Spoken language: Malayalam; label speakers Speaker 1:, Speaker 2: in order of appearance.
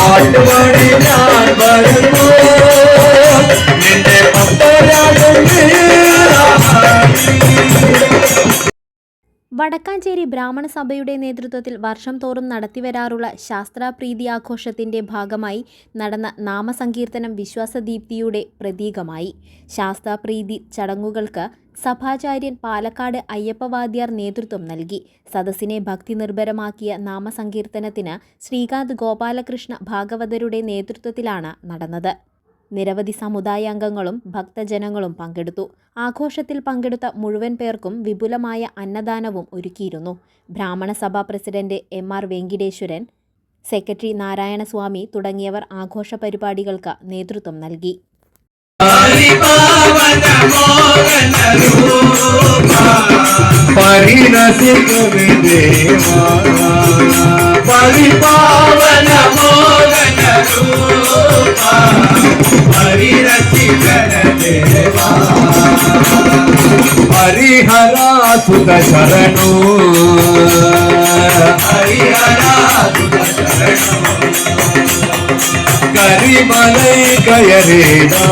Speaker 1: പാട്ടുപാടി ഞാൻ വരുന്നു നിന്റെ
Speaker 2: വടക്കാഞ്ചേരി ബ്രാഹ്മണ സഭയുടെ നേതൃത്വത്തിൽ വർഷം തോറും നടത്തിവരാറുള്ള ശാസ്ത്രാപ്രീതി ആഘോഷത്തിന്റെ ഭാഗമായി നടന്ന നാമസങ്കീർത്തനം വിശ്വാസദീപ്തിയുടെ പ്രതീകമായി. ശാസ്താപ്രീതി ചടങ്ങുകൾക്ക് സഭാചാര്യൻ പാലക്കാട് അയ്യപ്പവാദ്യാർ നേതൃത്വം നൽകി. സദസ്സിനെ ഭക്തി നിർഭരമാക്കിയ നാമസങ്കീർത്തനത്തിന് ശ്രീകാന്ത് ഗോപാലകൃഷ്ണ ഭാഗവതരുടെ നേതൃത്വത്തിലാണ് നടന്നത്. നിരവധി സമുദായാംഗങ്ങളും ഭക്തജനങ്ങളും പങ്കെടുത്തു. ആഘോഷത്തിൽ പങ്കെടുത്ത മുഴുവൻ പേർക്കും വിപുലമായ അന്നദാനവും ഒരുക്കിയിരുന്നു. ബ്രാഹ്മണ സഭാ president MR Venkiteswaran, secretary Narayanaswamy തുടങ്ങിയവർ ആഘോഷ പരിപാടികൾക്ക് നേതൃത്വം നൽകി.
Speaker 1: हरिहरा सुत शरणो करिमलै कयरेदा